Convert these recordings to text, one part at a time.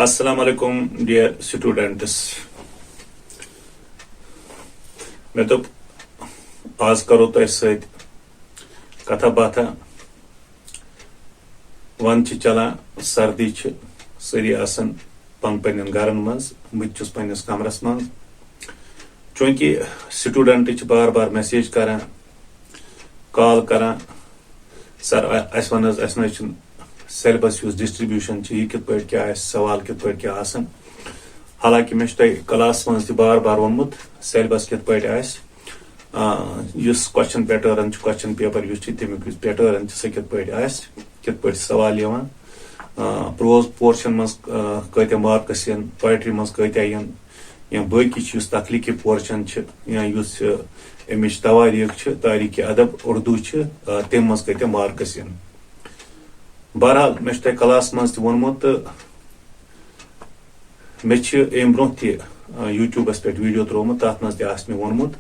Assalamu alaikum dear students. मैं तो आज करो तो सत कथा बाथा वन चलान सर्दी सारी आसान पन गरन मज बहुत पन्नस कमरस मज चूंकि स्टूडेंट बार बार मैसेज करान कॉल करान सर अस वन सिलेबस डिस्ट्रीब्यूशन यह कित पे क्या सवाल कित पे क्या आसान हालांकि मे क्लास मज बार बार वोनमुत सिलेबस कित पे क्वेश्चन पैटर्न क्वेश्चन पेपर तमिक पैटर्न सह कित पे सवाल प्रोज पोर्शन मज कत मार्क्स पोएट्री मज कत या बाकी तखलीकी पोर्शन या अमिच तवारीख तारीख अदब उर्दू तम मज कत मार्क्स बहरहाल मे क्लास मज वोनमुत मे अम ब्रो यूट्यूबस पे वीडियो त्रोमुत तथ मज मे वोनमुत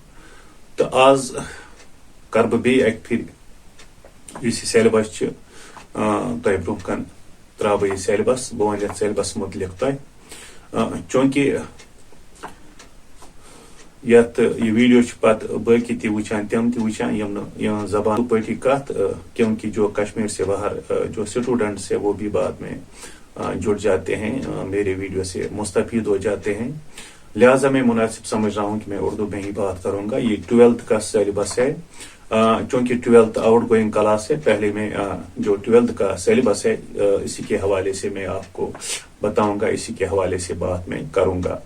तो आज कर बे अक फिर सिलेबस तह ब्रो कन त्रा बह सिलेबस बह वन सिलेबस मुतलिक तह चूंकि यत यह वीडियो पत बाकी तम तम यम जबान पटी कत क्योंकि जो कश्मीर से बाहर जो स्टूडेंट्स है वो भी बाद में जुड़ जाते हैं मेरे वीडियो से मुस्तफीद हो जाते हैं, लिहाजा मैं मुनासिब समझ रहा हूँ कि मैं उर्दू में ही बात करूंगा। ये 12th का सिलेबस है चूंकि 12th आउट गोइंग क्लास है। पहले मैं जो 12th का सिलेबस है इसी के हवाले से मैं आपको बताऊंगा, इसी के हवाले से बात मैं करूंगा।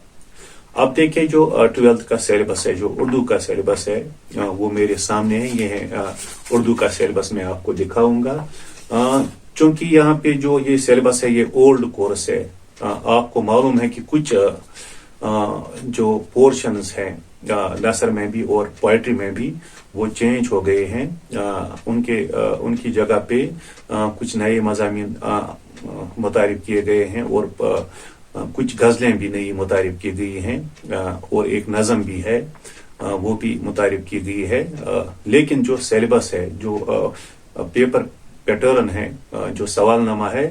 अब देखिए जो 12th का सिलेबस है, जो उर्दू का सिलेबस है वो मेरे सामने है। ये है उर्दू का सिलेबस मैं आपको दिखाऊंगा। चूंकि यहाँ पे जो ये सिलेबस है ये ओल्ड कोर्स है, आपको मालूम है कि कुछ जो पोर्शंस हैं नसर में भी और पोएट्री में भी वो चेंज हो गए हैं। उनकी जगह पे कुछ नए मज़ामीन मुतारिफ किए गए हैं और कुछ गज़लें भी नई मुतारिफ की गई हैं और एक नज़म भी है वो भी मुतारिफ की गई है। लेकिन जो सिलेबस है, जो पेपर पैटर्न है, जो सवालनामा है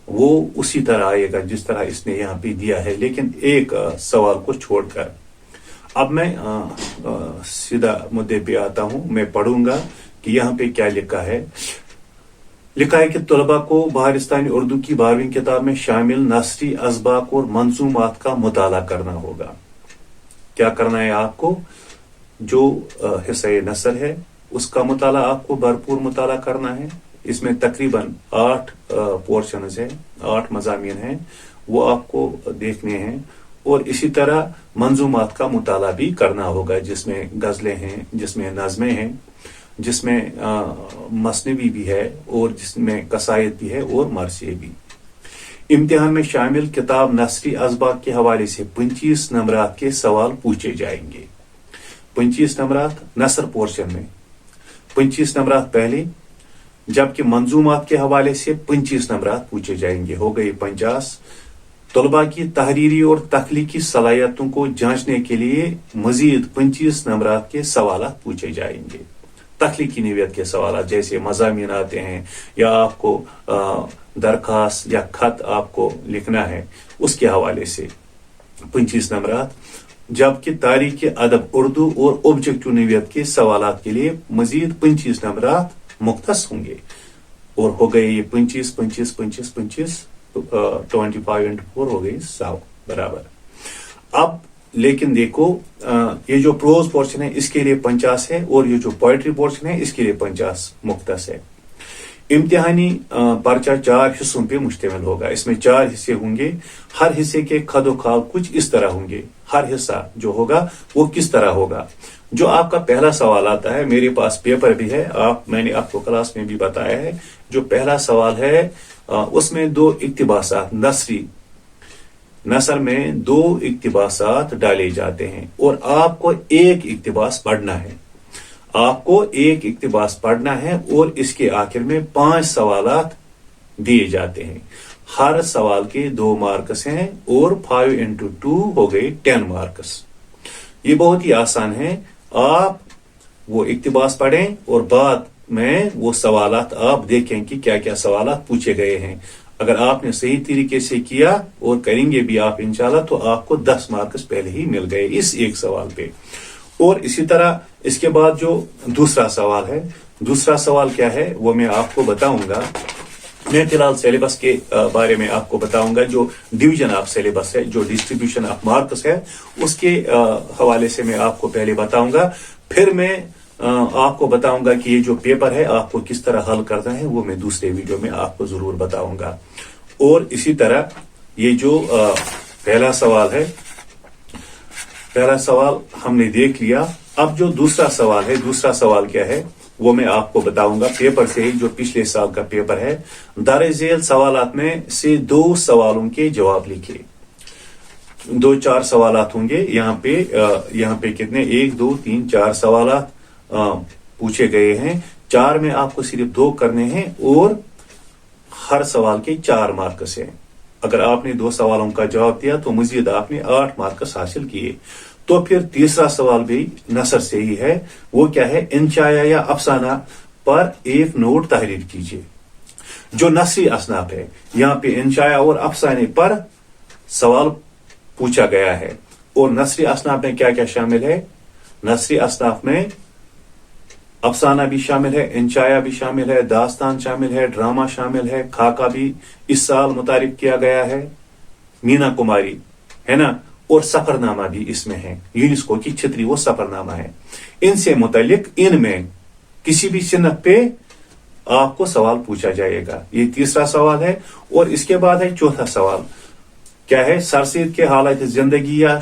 वो उसी तरह आएगा जिस तरह इसने यहाँ पे दिया है, लेकिन एक सवाल को छोड़कर। अब मैं सीधा मुद्दे पे आता हूँ। मैं पढ़ूंगा कि यहाँ पे क्या लिखा है। लिखा है कि तलबा को बहारिस्तानी उर्दू की 12वीं किताब में शामिल नसरी असबाक और मंजूमात का मुताला करना होगा। क्या करना है आपको? जो हिस्सा नसर है उसका मुताला आपको भरपूर मुताला करना है। इसमें तकरीबन 8 पोर्शंस है, 8 मज़ामीन हैं, वो आपको देखने हैं। और इसी तरह मंजूमात का मुताला भी करना होगा, जिसमें गज़लें हैं, जिसमें नज़में हैं, जिसमें मसनवी भी है और जिसमें कसायद भी है और मरसिए भी। इम्तिहान में शामिल किताब नसरी असबाक के हवाले से 25 नंबरात के सवाल पूछे जाएंगे। 25 नंबरात नसर पोर्शन में, 25 नंबरात पहले, जबकि मंजूमात के हवाले से 25 नंबरात पूछे जाएंगे। हो गए 50। तलबा की तहरीरी और तख्लीकी सलाहियतों को जांचने के लिए मजीद 25 नंबरात के सवाल पूछे जाएंगे। तख्लीकी नौइयत के सवाल जैसे मज़ामीन आते हैं या आपको दरखास्त या खत आपको लिखना है, उसके हवाले से 25 नंबरात। जबकि तारीख अदब उर्दू और ऑब्जेक्टिव नौइयत के सवाल के लिए मजीद 25 नंबरात मुख्तस होंगे। और हो गए ये 25 25 25 25 25 इंटू 4 हो गई 100 बराबर। अब लेकिन देखो ये जो प्रोज पोर्शन है इसके लिए 50 है और ये जो पोएट्री पोर्शन है इसके लिए 50 मुख्तस है। इम्तिहानी पर्चा 4 हिस्सों पे मुश्तमिल होगा। इसमें 4 हिस्से होंगे। हर हिस्से के खदोखाल कुछ इस तरह होंगे। हर हिस्सा जो होगा वो किस तरह होगा? जो आपका पहला सवाल आता है, मेरे पास पेपर भी है, मैंने आपको क्लास में भी बताया है। जो पहला सवाल है उसमें 2 इक्तिबासात नसर में 2 इक्तिबासात डाले जाते हैं और आपको एक इक्तिबास पढ़ना है। आपको एक इक्तिबास पढ़ना है और इसके आखिर में 5 सवालात दिए जाते हैं। हर सवाल के 2 मार्क्स हैं और 5 इंटू 2 हो गए 10 मार्क्स। ये बहुत ही आसान है। आप वो इक्तिबास पढ़ें और बाद में वो सवालात आप देखें कि क्या क्या सवालात पूछे गए हैं। अगर आपने सही तरीके से किया और करेंगे भी आप इंशाल्लाह, तो आपको 10 मार्क्स पहले ही मिल गए इस एक सवाल पे। और इसी तरह इसके बाद जो दूसरा सवाल है, दूसरा सवाल क्या है वो मैं आपको बताऊंगा। मैं फिलहाल सिलेबस के बारे में आपको बताऊंगा। जो डिवीजन ऑफ सिलेबस है, जो डिस्ट्रीब्यूशन ऑफ मार्क्स है, उसके हवाले से मैं आपको पहले बताऊंगा। फिर मैं आपको बताऊंगा कि ये जो पेपर है आपको किस तरह हल करना है, वो मैं दूसरे वीडियो में आपको जरूर बताऊंगा। और इसी तरह ये जो पहला सवाल है, पहला सवाल हमने देख लिया। अब जो दूसरा सवाल है, दूसरा सवाल क्या है वो मैं आपको बताऊंगा पेपर से ही, जो पिछले साल का पेपर है। दारेजेल सवालात में से 2 सवालों के जवाब लिखिए। 2-4 सवालात होंगे यहाँ पे कितने 1 2 3 4 सवालात पूछे गए हैं। 4 में आपको सिर्फ 2 करने हैं और हर सवाल के 4 मार्क्स हैं। अगर आपने 2 सवालों का जवाब दिया तो मजीद आपने 8 मार्क्स हासिल किए। तो फिर तीसरा सवाल भी नसर से ही है। वो क्या है, इंशाया या अफसाना पर एक नोट तहरीर कीजिए। जो नसरी असनाफ है, यहाँ पे इंशाया और अफसाने पर सवाल पूछा गया है। और नसरी असनाफ में क्या क्या शामिल है, नसरी असनाफ में अफसाना भी शामिल है, इंशाया भी शामिल है, दास्तान शामिल है, ड्रामा शामिल है, खाका भी इस साल मुतारिफ किया गया है, मीना कुमारी है ना, और सफरनामा भी इसमें है। यूनेस्को की छतरी वो सफरनामा है। इनसे मुतालिक इनमें किसी भी सिनफ पे आपको सवाल पूछा जाएगा। ये तीसरा सवाल है। और इसके बाद है चौथा सवाल, क्या है, सरसैद के हालात जिंदगी या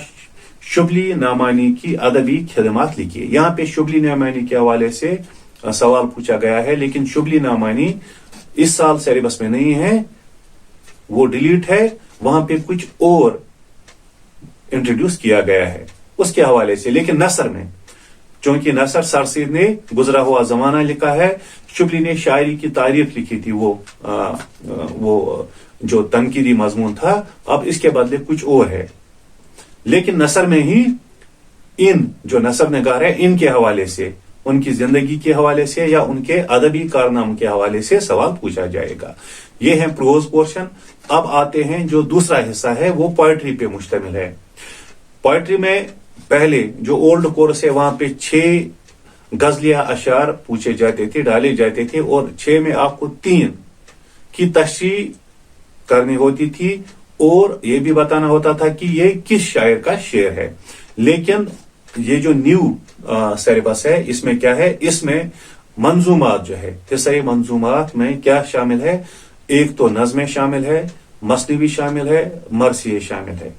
शुबली नामानी की अदबी खिदमात लिखिए। यहाँ पे शुबली नामानी के हवाले से सवाल पूछा गया है, लेकिन शुबली नामानी इस साल सिलेबस में नहीं है, वो डिलीट है। वहां पे कुछ और इंट्रोड्यूस किया गया है उसके हवाले से। लेकिन नसर में, चूंकि नसर सरसैद ने गुजरा हुआ जमाना लिखा है, शुबली ने शायरी की तारीफ लिखी थी, वो जो तनकीदी मजमून था, अब इसके बदले कुछ और है। लेकिन नसर में ही इन जो नसर नगार है, इनके हवाले से, उनकी जिंदगी के हवाले से या उनके अदबी कारनाम के हवाले से सवाल पूछा जाएगा। ये है प्रोज पोर्शन। अब आते हैं जो दूसरा हिस्सा है, वो पोएट्री पे मुश्तमिल है। पोएट्री में पहले जो ओल्ड कोर्स है, वहां पे 6 गजलिया अशार पूछे जाते थे, डाले जाते थे, और 6 में आपको 3 की तशरीह करनी होती थी और ये भी बताना होता था कि ये किस शायर का शेर है। लेकिन ये जो न्यू सिलेबस है, इसमें क्या है, इसमें मंजूमात जो है, हिस्सा मंजूमात में क्या शामिल है, एक तो नज़में शामिल है, मसनवी शामिल है, मरसिये शामिल है।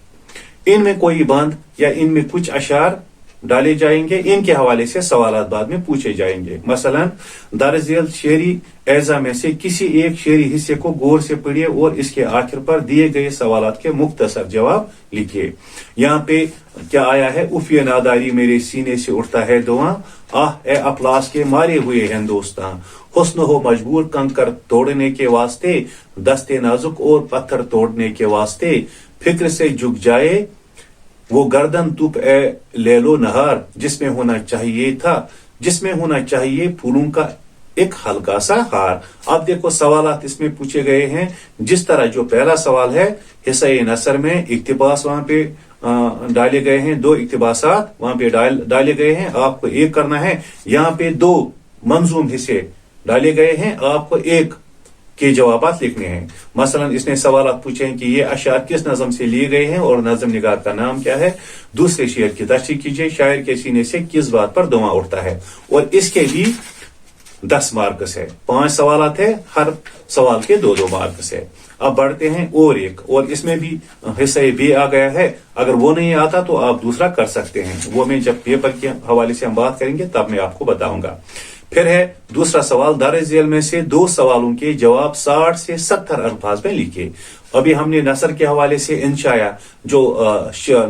इनमें कोई बंद या इनमें कुछ अशार डाले जाएंगे, इनके हवाले से सवालात बाद में पूछे जाएंगे। मसलन दारजेल शेरी एजा में से किसी एक शेरी हिस्से को गौर से पढ़िए और इसके आखिर पर दिए गए सवालात के मुख्तसर जवाब लिखिए। यहाँ पे क्या आया है, उफ़िए नादारी मेरे सीने से उठता है धुआं, आह ए अफलास के मारे हुए हिंदुस्तान, हुस्न हो मजबूर कंकर तोड़ने के वास्ते, दस्ते नाजुक और पत्थर तोड़ने के वास्ते, फिक्र से झुक जाए वो गर्दन तुप ए लेलो नहार, जिसमें होना चाहिए था, जिसमें होना चाहिए फूलों का एक हल्का सा हार। अब देखो सवालात इसमें पूछे गए हैं। जिस तरह जो पहला सवाल है, हिस्सा नसर में इक्तिबास वहां पे डाले गए हैं, 2 इक्तिबासात वहां पे डाले गए हैं, आपको एक करना है। यहाँ पे 2 मंजूम हिस्से डाले गए हैं, आपको एक के जवाबात लिखने हैं। मसलन इसने सवालात पूछे हैं कि ये अशार किस नज़म से लिए गए हैं और नज़म निगार का नाम क्या है, दूसरे शेर की तशरीह कीजिए, शायर के सीने से किस बात पर धुआं उठता है, और इसके भी 10 मार्क्स है। 5 सवालात है, हर सवाल के 2-2 मार्क्स है। अब बढ़ते हैं और एक, और इसमें भी हिस्सा भी आ गया है। अगर वो नहीं आता तो आप दूसरा कर सकते हैं, वो मैं जब पेपर के हवाले से हम बात करेंगे तब मैं आपको बताऊंगा। फिर है दूसरा सवाल, दारेजेल में से 2 सवालों के जवाब 60 से 70 अल्फाज में लिखे। अभी हमने नसर के हवाले से इंशाया जो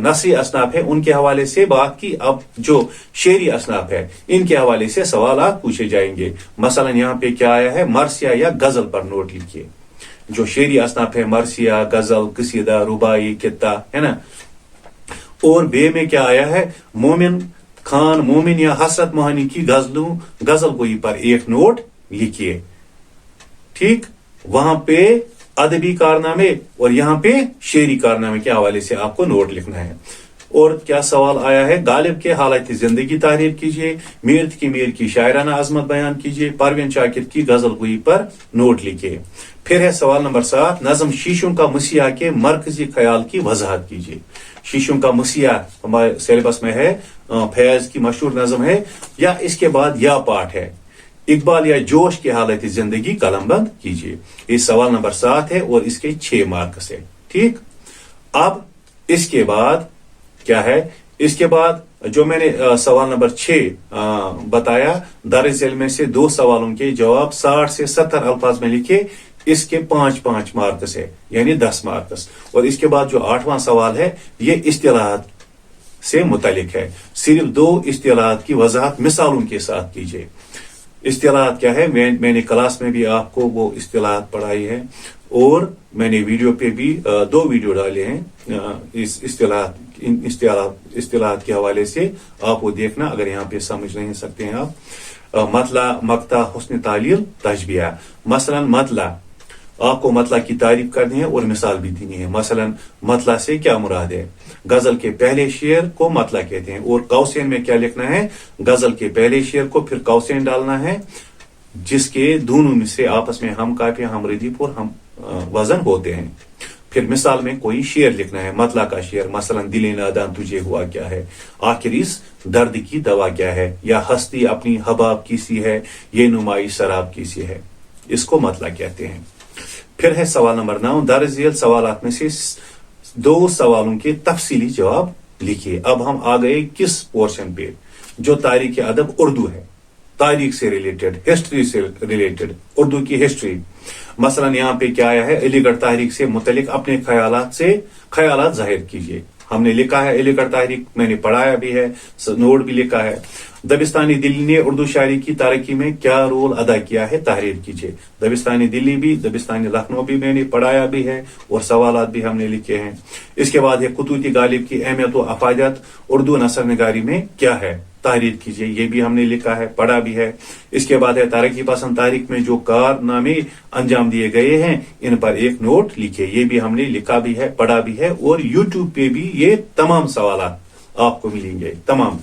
नसरी असनाफ है उनके हवाले से बात की। अब जो शेरी असनाफ है इनके हवाले से सवालात पूछे जाएंगे। मसलन यहाँ पे क्या आया है, मरसिया या गजल पर नोट लिखिए। जो शेरी असनाफ है, मरसिया, गजल, कसीदा, रुबाई, कित्ता, है ना। और बे में क्या आया है, मोमिन खान, मोमिन या हसरत मोहानी की गजल गोई पर एक नोट लिखिए। ठीक, वहां पे अदबी कारनामे और यहाँ पे शेरी कारनामे के हवाले से आपको नोट लिखना है। और क्या सवाल आया है, गालिब के हालात जिंदगी तारीफ कीजिए, मीर की मीर की शायराना अजमत बयान कीजिए, परवीन शाकिर की गजल गोई पर नोट लिखिए। फिर है सवाल नंबर 7, नज़म शीशों का मसीहा के मरकजी ख्याल की वजाहत कीजिए। शीशों का मसीहा हमारे सिलेबस में है, फैज की मशहूर नज़म है, या इसके बाद या पाठ है, इकबाल या जोश की हालत जिंदगी कलमबंद कीजिए। ये सवाल नंबर 7 है और इसके 6 मार्क्स है। ठीक, अब इसके बाद क्या है, इसके बाद जो मैंने सवाल नंबर 6 बताया, दर्ज झेल में से 2 सवालों के जवाब 60 से 70 अल्फाज में लिखे, इसके 5-5 मार्क्स है, यानी 10 मार्क्स। और इसके बाद जो 8वां सवाल है, ये इस्तिलाहात से मुतालिक है, सिर्फ 2 इस्तिलाहात की वजाहत मिसालों के साथ कीजिए। इस्तिलाहात क्या है, मैंने क्लास में भी आपको वो इस्तिलाहात पढ़ाई है, और मैंने वीडियो पे भी 2 वीडियो डाले हैं इस इस्तिलाहात के हवाले से, आप वो देखना अगर यहाँ पे समझ नहीं सकते हैं आप। मतला, मक्ता, हुस्न तालील, तशबिया। मसलन मतला, आपको मतला की तारीफ करनी है और मिसाल भी देनी है। मसलन मतला से क्या मुराद है, गजल के पहले शेर को मतला कहते हैं, और कौसेन में क्या लिखना है, गजल के पहले शेर को फिर कौसेन डालना है, जिसके दोनों में से आपस में हम काफिया, हम रदीफ और हम वजन होते हैं। फिर मिसाल में कोई शेर लिखना है, मतला का शेर, मसलन दिल नादान तुझे हुआ क्या है, आखिर इस दर्द की दवा क्या है, या हस्ती अपनी हबाब की सी है, ये नुमाई शराब की सी है, इसको मतला कहते हैं। फिर है सवाल नंबर 9, दर्ज झेल सवालात में से 2 सवालों के तफसीली जवाब लिखिए। अब हम आ गए किस पोर्शन पे, जो तारीख अदब उर्दू है, तारीख से रिलेटेड, हिस्ट्री से रिलेटेड, उर्दू की हिस्ट्री। मसलन यहाँ पे क्या आया है, अलीगढ़ तहरीक से मुतलिक अपने ख्यालात जाहिर कीजिए। हमने लिखा है अलीगढ़ तहरीक, मैंने पढ़ाया भी है, नोट भी लिखा है। दबिस्तानी दिल्ली ने उर्दू शायरी की तरक्की में क्या रोल अदा किया है, तहरीर कीजिए। दबिस्तानी दिल्ली भी, दबिस्तानी लखनऊ भी मैंने पढ़ाया भी है, और सवालात भी हमने लिखे हैं। इसके बाद है कुतूती गालिब की अहमियत व अफादत उर्दू नसर निगारी में क्या है, तहरीर कीजिए, ये भी हमने लिखा है, पढ़ा भी है। इसके बाद है तरक्की पसंद तारीख में जो कारनामे अंजाम दिए गए हैं, इन पर एक नोट लिखिए, ये भी हमने लिखा भी है, पढ़ा भी है, और यूट्यूब पे भी ये तमाम सवालात आपको मिलेंगे, तमाम।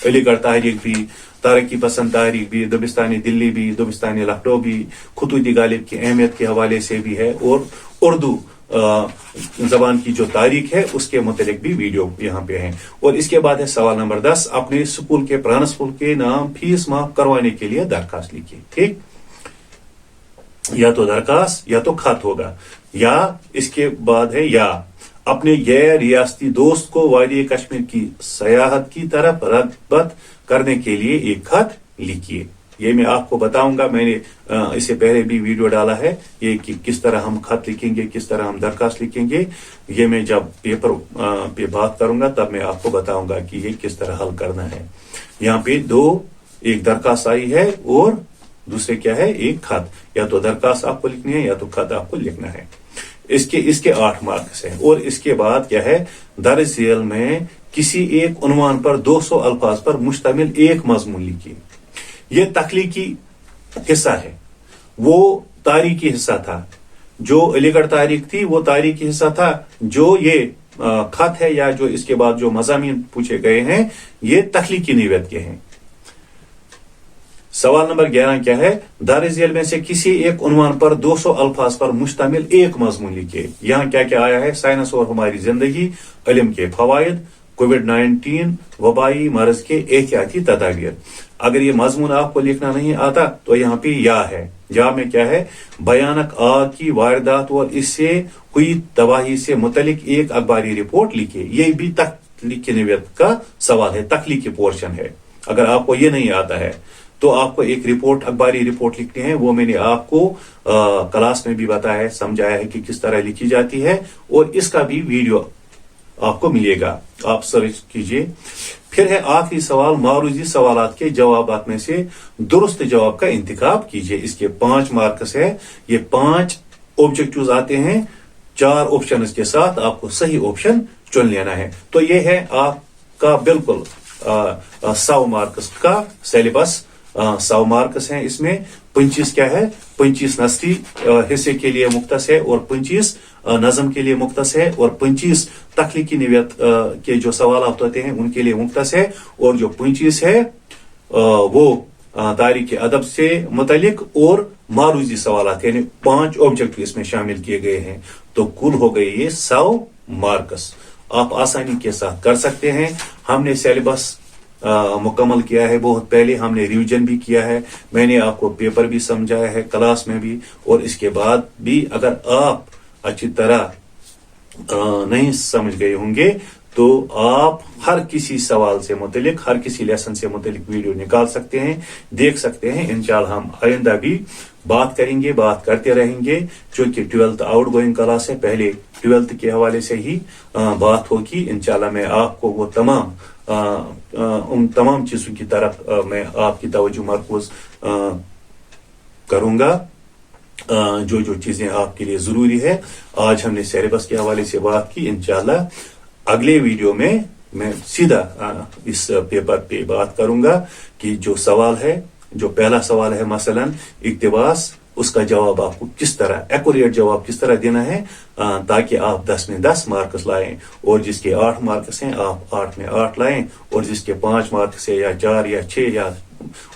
अलीगढ़ तहरीक भी, तरक्की पसंद तहरीक भी, दबिस्तानी दिल्ली भी, दबिस्तानी लखनऊ भी, खुतूती गालिब की अहमियत के हवाले से भी है, और उर्दू जबान की जो तारीख है उसके मुतालिक भी वीडियो यहाँ पे है। और इसके बाद है सवाल नंबर 10, अपने स्कूल के पुराने स्कूल के नाम फीस माफ करवाने के लिए दरखास्त लिखिए। ठीक, या तो दरखास्त या तो खत होगा, या इसके बाद है या अपने गैर रियासती दोस्त को वादी कश्मीर की सयाहत की तरफ रगबत करने के लिए एक खत लिखिए। ये मैं आपको बताऊंगा, मैंने इससे पहले भी वीडियो डाला है, ये कि किस तरह हम खत लिखेंगे, किस तरह हम दरखास्त लिखेंगे। ये मैं जब पेपर पे बात करूंगा तब मैं आपको बताऊंगा कि ये किस तरह हल करना है। यहाँ पे 2, एक दरखास्त आई है और दूसरे क्या है, एक खत। या तो दरखास्त आपको लिखनी है या तो खत आपको लिखना है। इसके 8 मार्क्स हैं। और इसके बाद क्या है, दर्ज झेल में किसी एक उन्वान पर 200 अल्फाज पर मुश्तमिल एक मजमून लिखिए। ये तख्लीकी हिस्सा है, वो तारीखी हिस्सा था। जो अलीगढ़ तारीख थी वो तारीखी हिस्सा था, जो ये खत है या जो इसके बाद जो मज़ामीन पूछे गए हैं ये तख्लीकी नौयत के हैं। सवाल नंबर 11 क्या है, दर्ज झेल में से किसी एक उन्वान पर 200 अल्फाज पर मुश्तमिल एक मजमून लिखिए। यहाँ क्या क्या आया है, साइंस और हमारी जिंदगी, इल्म के फवायद, कोविड-19 वबाई मर्ज के एहतियाती तदाबीर। अगर ये मजमून आपको लिखना नहीं आता तो यहाँ पे या है। या में क्या है, भयानक आग की वारदात और इससे हुई तबाही से मुतलिक एक अखबारी रिपोर्ट लिखिए। ये भी तख्लीकी नौयत का सवाल है, तख्लीकी पोर्शन है। अगर आपको ये नहीं आता है तो आपको एक रिपोर्ट, अखबारी रिपोर्ट लिखनी है। वो मैंने आपको क्लास में भी बताया है, समझाया है कि किस तरह लिखी जाती है, और इसका भी वीडियो आपको मिलेगा, आप सर्च कीजिए। फिर है आखिरी सवाल, मारूजी सवालात के जवाबात में से दुरुस्त जवाब का इंतखाब कीजिए। इसके 5 मार्क्स है। ये 5 ऑब्जेक्टिव्स आते हैं, 4 ऑप्शन के साथ आपको सही ऑप्शन चुन लेना है। तो ये है आपका बिल्कुल 100 मार्क्स का सिलेबस। 100 मार्क्स हैं इसमें। 25 क्या है, 25 नस्ली हिस्से के लिए मुख्तस है और 25 नज़म के लिए मुख्तस है और 25 तख्लीकी नवियत के जो सवालात होते हैं उनके लिए मुख्तस है और जो 25 है वो तारीख अदब से मुतलिक और मारूजी सवालात यानी 5 ऑब्जेक्टिव इसमें शामिल किए गए हैं। तो कुल हो गए ये 100 मार्क्स। आप आसानी के साथ कर सकते हैं। हमने सिलेबस मुकम्मल किया है, बहुत पहले हमने रिवीजन भी किया है, मैंने आपको पेपर भी समझाया है क्लास में भी, और इसके बाद भी अगर आप अच्छी तरह नहीं समझ गए होंगे तो आप हर किसी सवाल से मुतलिक, हर किसी लेसन से मुतलिक वीडियो निकाल सकते हैं, देख सकते हैं। इंशाल्लाह हम आइंदा भी बात करेंगे, बात करते रहेंगे। चूंकि 12th आउट गोइंग क्लास है, पहले 12th के हवाले से ही बात होगी। इंशाल्लाह मैं आपको वो उन तमाम चीजों की तरफ मैं आपकी तवज्जो मरकूज करूंगा जो जो चीजें आपके लिए जरूरी है। आज हमने सिलेबस के हवाले से बात की। इंशाल्लाह अगले वीडियो में मैं सीधा इस पेपर पे बात करूंगा कि जो सवाल है, जो पहला सवाल है मसलन इक्तिबास, उसका जवाब आपको किस तरह, एक्यूरेट जवाब किस तरह देना है ताकि आप 10 में 10 मार्क्स लाएं, और जिसके 8 मार्क्स हैं आप 8 में 8 लाएं, और जिसके 5 मार्क्स है या 4 या 6 या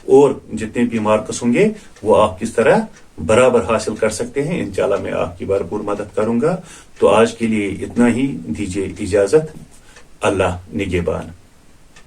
और जितने भी मार्क्स होंगे वो आप किस तरह बराबर हासिल कर सकते हैं। इंशाल्लाह मैं आपकी भरपूर मदद करूंगा। तो आज के लिए इतना ही, दीजिए इजाजत। अल्लाह निगहबान।